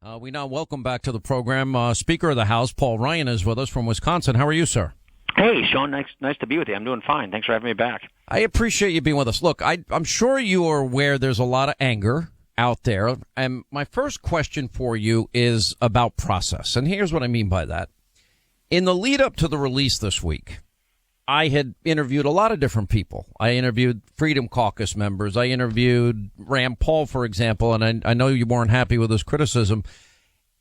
We now welcome back to the program Speaker of the House, Paul Ryan, is with us from Wisconsin. How are you, sir? Hey, Sean, nice to be with you. I'm doing fine. Thanks for having me back. I appreciate you being with us. Look, I'm sure you are aware there's a lot of anger out there. And my first question for you is about process. And here's what I mean by that. In the lead up to the release this week, I had interviewed a lot of different people. I interviewed Freedom Caucus members. I interviewed Rand Paul, for example, and I know you weren't happy with his criticism.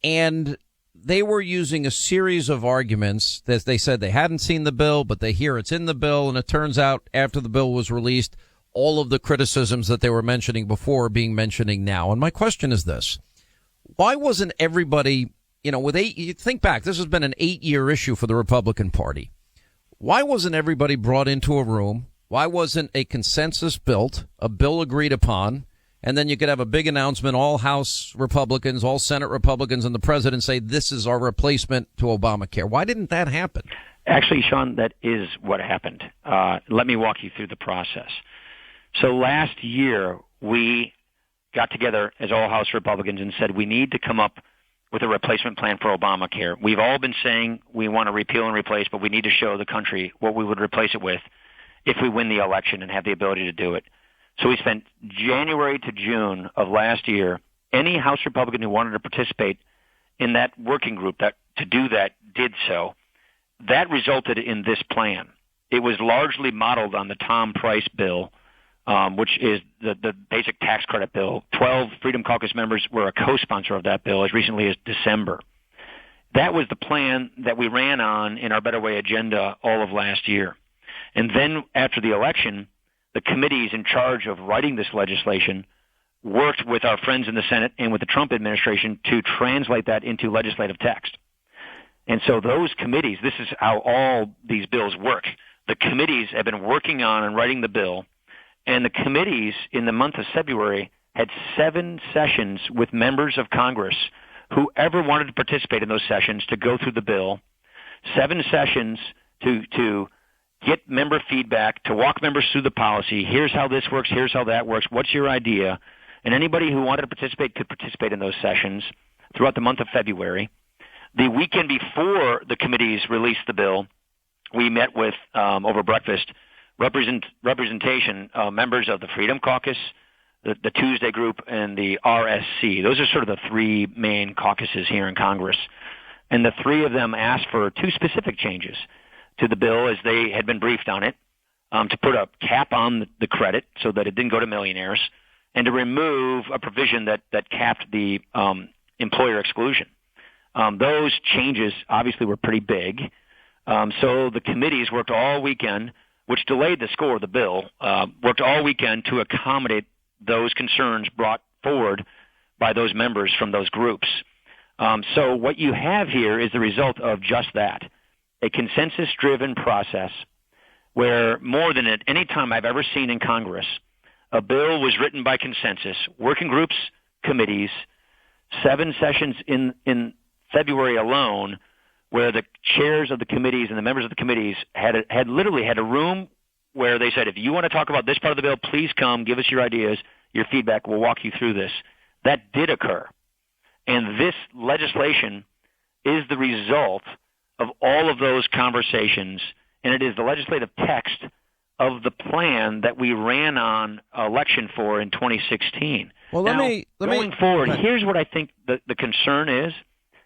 And they were using a series of arguments that they said they hadn't seen the bill, but they hear it's in the bill. And it turns out after the bill was released, all of the criticisms that they were mentioning before are being mentioning now. And my question is this. Why wasn't everybody, you think back, this has been an 8-year issue for the Republican Party. Why wasn't everybody brought into a room? Why wasn't a consensus built, a bill agreed upon, and then you could have a big announcement, all House Republicans, all Senate Republicans, and the president say, this is our replacement to Obamacare? Why didn't that happen? Actually, Sean, that is what happened. Let me walk you through the process. So last year, we got together as all House Republicans and said we need to come up with a replacement plan for Obamacare. We've all been saying we want to repeal and replace, but we need to show the country what we would replace it with if we win the election and have the ability to do it. So we spent January to June of last year, any House Republican who wanted to participate in that working group to do that did so. That resulted in this plan. It was largely modeled on the Tom Price bill, which is the basic tax credit bill. 12 Freedom Caucus members were a co-sponsor of that bill as recently as December. That was the plan that we ran on in our Better Way agenda all of last year. And then after the election, the committees in charge of writing this legislation worked with our friends in the Senate and with the Trump administration to translate that into legislative text. And so those committees, this is how all these bills work. The committees have been working on and writing the bill. And the committees in the month of February had 7 sessions with members of Congress, whoever wanted to participate in those sessions, to go through the bill. 7 sessions to get member feedback, to walk members through the policy. Here's how this works. Here's how that works. What's your idea? And anybody who wanted to participate could participate in those sessions throughout the month of February. The weekend before the committees released the bill, we met with, over breakfast, representation, members of the Freedom Caucus, the Tuesday Group, and the RSC. Those are sort of the 3 main caucuses here in Congress. And the 3 of them asked for 2 specific changes to the bill as they had been briefed on it, to put a cap on the credit so that it didn't go to millionaires, and to remove a provision that capped the employer exclusion. Those changes obviously were pretty big. So the committees worked all weekend, which delayed the score of the bill, worked all weekend to accommodate those concerns brought forward by those members from those groups. So what you have here is the result of just that, a consensus-driven process where more than at any time I've ever seen in Congress, a bill was written by consensus, working groups, committees, 7 sessions in February alone, where the chairs of the committees and the members of the committees had literally had a room where they said, if you want to talk about this part of the bill, please come, give us your ideas, your feedback, we'll walk you through this. That did occur. And this legislation is the result of all of those conversations, and it is the legislative text of the plan that we ran on election for in 2016. Well, going forward, here's what I think the concern is,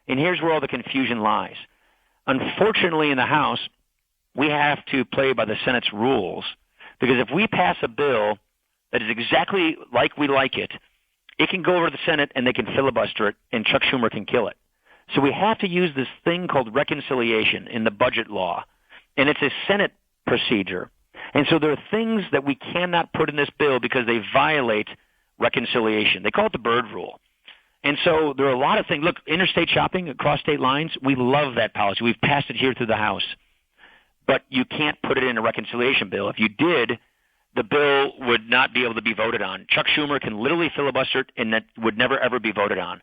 and here's where all the confusion lies. Unfortunately, in the House, we have to play by the Senate's rules, because if we pass a bill that is exactly like we like it, it can go over to the Senate and they can filibuster it, and Chuck Schumer can kill it. So we have to use this thing called reconciliation in the budget law, and it's a Senate procedure. And so there are things that we cannot put in this bill because they violate reconciliation. They call it the Byrd Rule. And so there are a lot of things. Look, interstate shopping across state lines, we love that policy. We've passed it here through the House. But you can't put it in a reconciliation bill. If you did, the bill would not be able to be voted on. Chuck Schumer can literally filibuster it, and that would never, ever be voted on.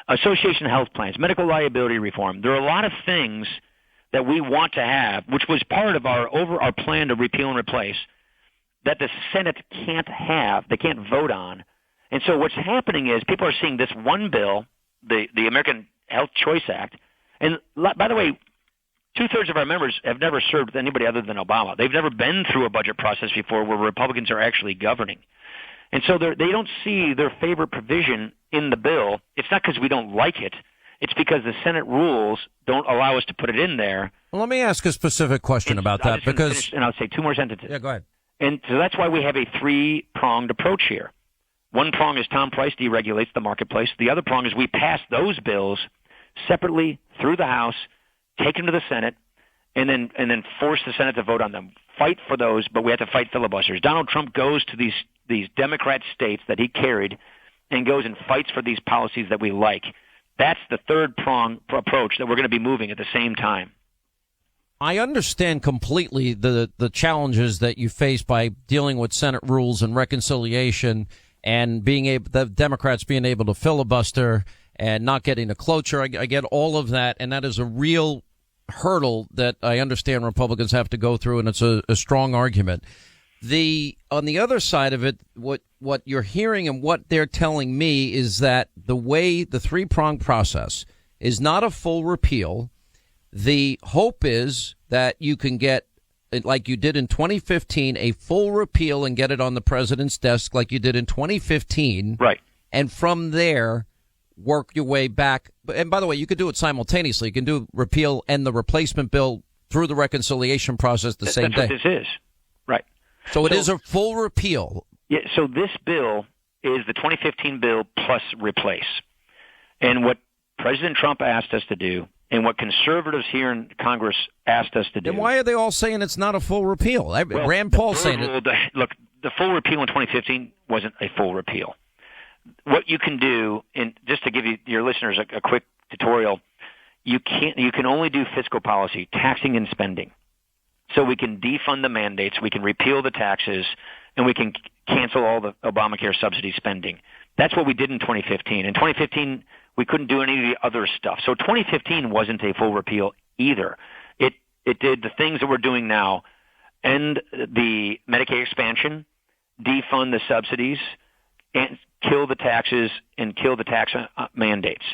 Association health plans, medical liability reform. There are a lot of things that we want to have, which was part of our plan to repeal and replace, that the Senate can't have, they can't vote on. And so what's happening is people are seeing this one bill the American Health Choice Act. And by the way, 2/3 of our members have never served with anybody other than Obama. They've never been through a budget process before where Republicans are actually governing. And so they don't see their favorite provision in the bill. It's not because we don't like it. It's because the Senate rules don't allow us to put it in there. Well, let me ask a specific question about that and I'll say two more sentences. Yeah, go ahead. And so that's why we have a three-pronged approach here. One prong is Tom Price deregulates the marketplace. The other prong is we pass those bills separately through the House, take them to the Senate, and then force the Senate to vote on them. Fight for those, but we have to fight filibusters. Donald Trump goes to these Democrat states that he carried and goes and fights for these policies that we like. That's the third prong approach that we're going to be moving at the same time. I understand completely the challenges that you face by dealing with Senate rules and reconciliation and the Democrats being able to filibuster and not getting a cloture. I get all of that, and that is a real hurdle that I understand Republicans have to go through, and it's a strong argument. On the other side of it, what you're hearing and what they're telling me is that the three-pronged process is not a full repeal. The hope is that you can get, like you did in 2015, a full repeal and get it on the president's desk like you did in 2015. Right. And from there, work your way back. And by the way, you could do it simultaneously. You can do repeal and the replacement bill through the reconciliation process the same day. That's what this is. Right. So it is a full repeal. Yeah. So this bill is the 2015 bill plus replace. And what President Trump asked us to do, and what conservatives here in Congress asked us to do. Then why are they all saying it's not a full repeal? Rand Paul saying it. Look, the full repeal in 2015 wasn't a full repeal. What you can do, and just to give your listeners a quick tutorial, you can only do fiscal policy, taxing and spending. So we can defund the mandates, we can repeal the taxes, and we can cancel all the Obamacare subsidy spending. That's what we did in 2015. In 2015, we couldn't do any of the other stuff. So 2015 wasn't a full repeal either. It did the things that we're doing now, end the Medicaid expansion, defund the subsidies, and kill the taxes and kill the tax mandates.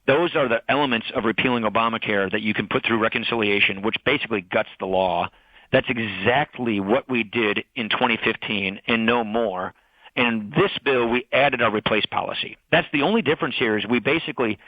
Those are the elements of repealing Obamacare that you can put through reconciliation, which basically guts the law. That's exactly what we did in 2015 and no more. And this bill, we added our replace policy. That's the only difference here is we basically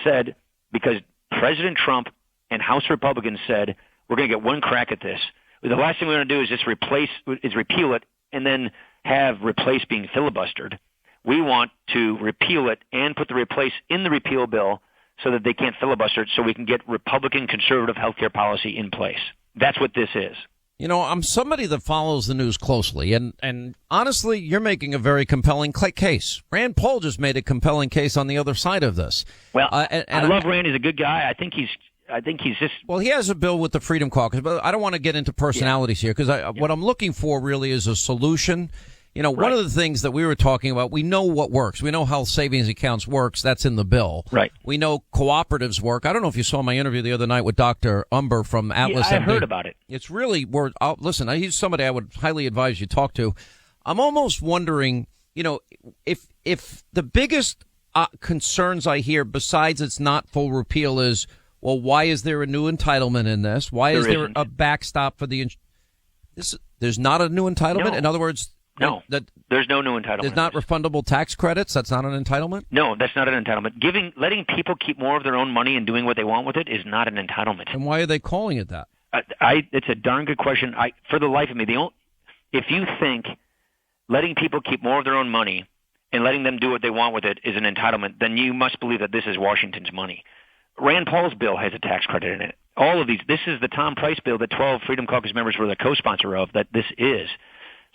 said, because President Trump and House Republicans said, we're going to get one crack at this. The last thing we want to do is just repeal it and then have replace being filibustered. We want to repeal it and put the replace in the repeal bill so that they can't filibuster it so we can get Republican conservative health care policy in place. That's what this is. You know, I'm somebody that follows the news closely, and honestly, you're making a very compelling case. Rand Paul just made a compelling case on the other side of this. Well, I love Rand. He's a good guy. I think he's just... Well, he has a bill with the Freedom Caucus, but I don't want to get into personalities here, because what I'm looking for really is a solution. You know, one of the things that we were talking about, we know what works. We know how savings accounts works. That's in the bill. Right. We know cooperatives work. I don't know if you saw my interview the other night with Dr. Umber from Atlas. I heard about it. It's really, listen, he's somebody I would highly advise you talk to. I'm almost wondering, you know, if the biggest concerns I hear, besides it's not full repeal, is, well, why is there a new entitlement in this? Why is there a backstop for the there's not a new entitlement? No. In other words... No, there's no new entitlement. There's not refundable tax credits? That's not an entitlement? No, that's not an entitlement. Letting people keep more of their own money and doing what they want with it is not an entitlement. And why are they calling it that? It's a darn good question. For the life of me, if you think letting people keep more of their own money and letting them do what they want with it is an entitlement, then you must believe that this is Washington's money. Rand Paul's bill has a tax credit in it. All of these. This is the Tom Price bill that 12 Freedom Caucus members were the co-sponsor of, that this is.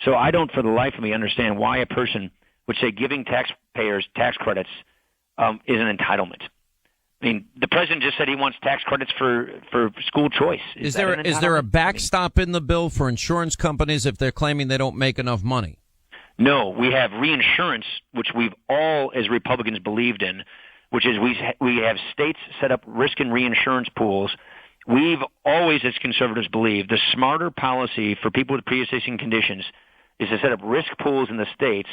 So I don't, for the life of me, understand why a person would say giving taxpayers tax credits is an entitlement. I mean, the president just said he wants tax credits for school choice. Is there a backstop in the bill for insurance companies if they're claiming they don't make enough money? No, we have reinsurance, which we've all, as Republicans, believed in, which is we have states set up risk and reinsurance pools. We've always, as conservatives, believed the smarter policy for people with pre-existing conditions is to set up risk pools in the states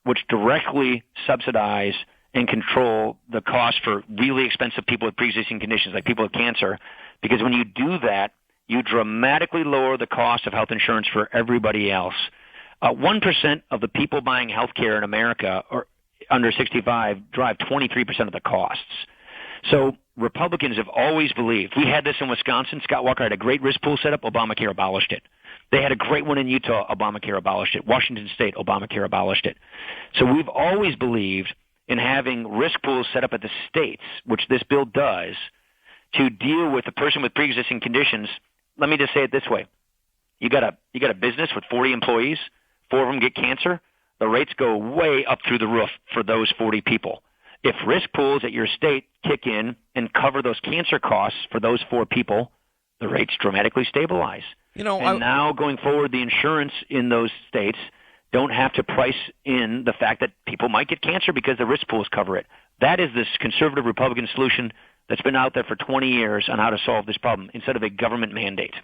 which directly subsidize and control the cost for really expensive people with pre-existing conditions, like people with cancer, because when you do that, you dramatically lower the cost of health insurance for everybody else. 1% of the people buying health care in America are under 65 drive 23% of the costs. So Republicans have always believed. We had this in Wisconsin. Scott Walker had a great risk pool set up. Obamacare abolished it. They had a great one in Utah. Obamacare abolished it. Washington State, Obamacare abolished it. So we've always believed in having risk pools set up at the states, which this bill does, to deal with a person with pre-existing conditions. Let me just say it this way. You got a business with 40 employees, 4 of them get cancer, the rates go way up through the roof for those 40 people. If risk pools at your state kick in and cover those cancer costs for those 4 people, the rates dramatically stabilize. Now going forward, the insurance in those states don't have to price in the fact that people might get cancer because the risk pools cover it. That is this conservative Republican solution that's been out there for 20 years on how to solve this problem instead of a government mandate.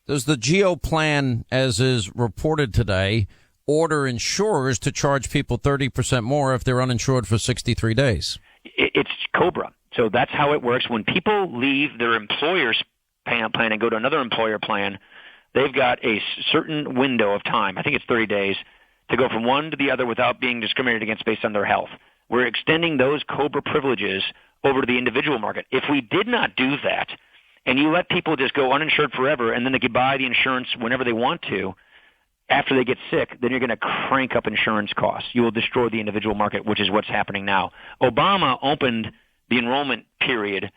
Does the GO plan, as is reported today, order insurers to charge people 30% more if they're uninsured for 63 days? It's COBRA. So that's how it works. When people leave their employer's plan and go to another employer plan, they've got a certain window of time, I think it's 30 days, to go from one to the other without being discriminated against based on their health. We're extending those COBRA privileges over to the individual market. If we did not do that, and you let people just go uninsured forever, and then they can buy the insurance whenever they want to, after they get sick, then you're going to crank up insurance costs. You will destroy the individual market, which is what's happening now. Obama opened the enrollment period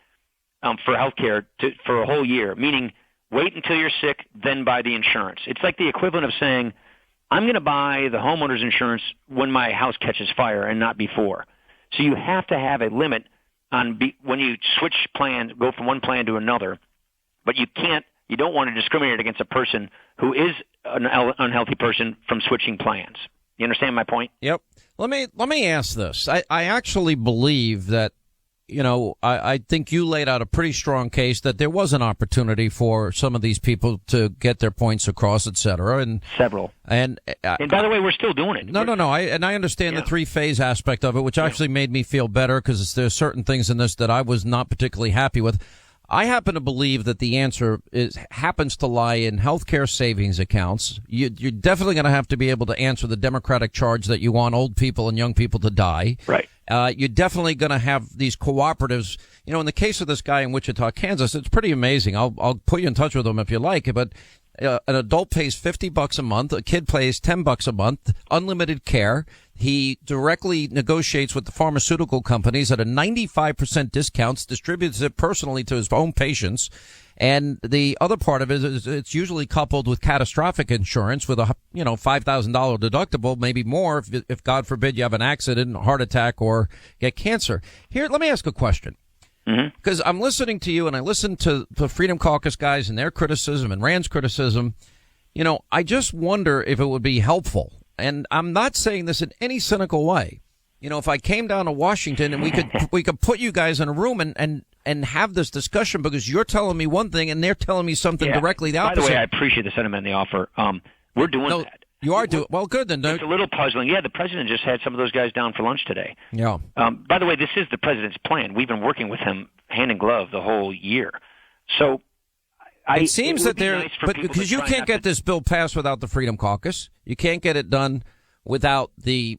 for health care for a whole year, meaning wait until you're sick, then buy the insurance. It's like the equivalent of saying, I'm going to buy the homeowner's insurance when my house catches fire and not before. So you have to have a limit on when you switch plans, go from one plan to another, but you don't want to discriminate against a person who is an unhealthy person from switching plans. You understand my point? Yep. Let me ask this. I actually believe that, I think you laid out a pretty strong case that there was an opportunity for some of these people to get their points across, et cetera. And several. And by the way, we're still doing it. No. I understand the 3-phase aspect of it, which actually made me feel better because there's certain things in this that I was not particularly happy with. I happen to believe that the answer happens to lie in healthcare savings accounts. You're definitely going to have to be able to answer the Democratic charge that you want old people and young people to die. Right. You're definitely going to have these cooperatives. In the case of this guy in Wichita, Kansas, it's pretty amazing. I'll put you in touch with him if you like. But an adult pays $50 a month. A kid pays $10 a month. Unlimited care. He directly negotiates with the pharmaceutical companies at a 95% discounts, distributes it personally to his own patients. And the other part of it is it's usually coupled with catastrophic insurance with a, $5,000 deductible, maybe more if God forbid you have an accident, a heart attack, or get cancer. Here, let me ask a question. Because I'm listening to you and I listen to the Freedom Caucus guys and their criticism and Rand's criticism. I just wonder if it would be helpful. And I'm not saying this in any cynical way. If I came down to Washington and we could put you guys in a room and have this discussion because you're telling me one thing and they're telling me something directly the opposite. By the way, I appreciate the sentiment and the offer. We're doing that. You are doing well. Good then. It's a little puzzling. Yeah, the president just had some of those guys down for lunch today. Yeah. By the way, this is the president's plan. We've been working with him hand in glove the whole year. So it seems that but because you can't get this bill passed without the Freedom Caucus, you can't get it done without the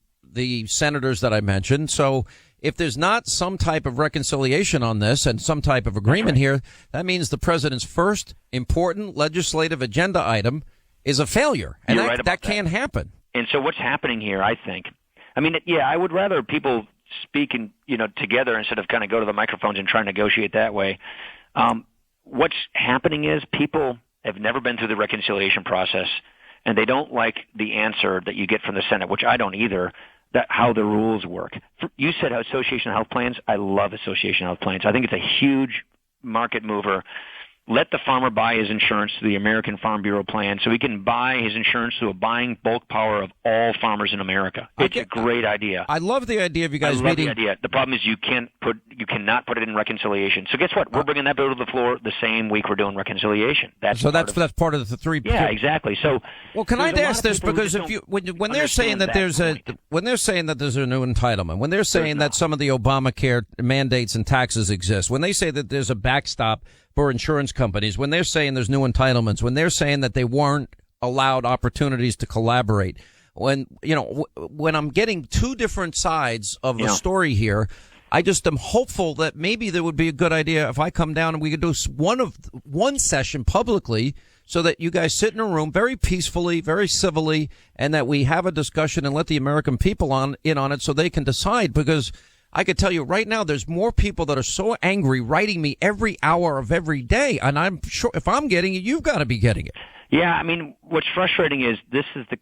senators that I mentioned. So if there's not some type of reconciliation on this and some type of agreement here, that means the president's first important legislative agenda item is a failure. And that can't happen. And so what's happening here, I think, I would rather people speak together instead of kind of go to the microphones and try and negotiate that way. What's happening is people have never been through the reconciliation process, and they don't like the answer that you get from the Senate, which I don't either, that how the rules work. You said Association of Health Plans. I love Association of Health Plans. I think it's a huge market mover. let the farmer buy his insurance through the American Farm Bureau plan so he can buy his insurance through a buying bulk power of all farmers in America. It's a great idea. I love the idea of you guys meeting. I love the idea. The problem is you cannot put it in reconciliation. So guess what? We're bringing that bill to the floor the same week we're doing reconciliation. That's part of the three. Yeah, exactly. So well, can I ask this? Because if when they're saying that there's a new entitlement, when they're saying that some of the Obamacare mandates and taxes exist, when they say that there's a backstop for insurance companies, when they're saying there's new entitlements, when they're saying that they weren't allowed opportunities to collaborate, when I'm getting two different sides of the story here, I just am hopeful that maybe there would be a good idea if I come down and we could do one session publicly so that you guys sit in a room very peacefully, very civilly, and that we have a discussion and let the American people in on it so they can decide. Because I could tell you right now, there's more people that are so angry writing me every hour of every day. And I'm sure if I'm getting it, you've got to be getting it. Yeah, I mean, what's frustrating is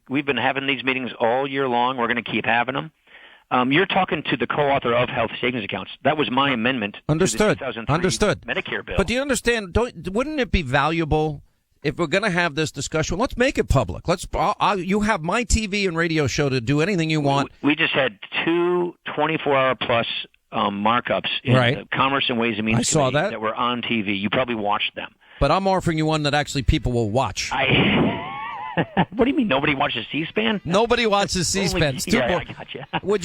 we've been having these meetings all year long. We're going to keep having them. You're talking to the co-author of health savings accounts. That was my amendment to the 2003 Medicare bill. But do you understand, wouldn't it be valuable if we're going to have this discussion? Let's make it public. You have my TV and radio show to do anything you want. We just had two 24-hour plus markups in the Commerce and Ways and Means Committee that were on TV. You probably watched them. But I'm offering you one that actually people will watch. What do you mean nobody watches C-SPAN? Nobody watches C-SPAN. I got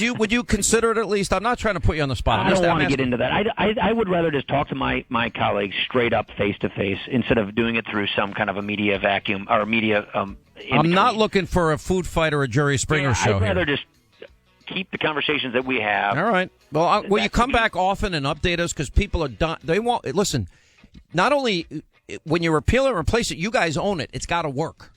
you. Would you consider it at least? I'm not trying to put you on the spot. I don't want to get into that. I would rather just talk to my colleagues straight up, face to face, instead of doing it through some kind of a media vacuum or media. I'm not looking for a food fight or a Jerry Springer show. I'd rather just keep the conversations that we have. All right. Well, will you come back often and update us? Because people are done. They won't listen. Not only when you repeal it and replace it, you guys own it. It's got to work.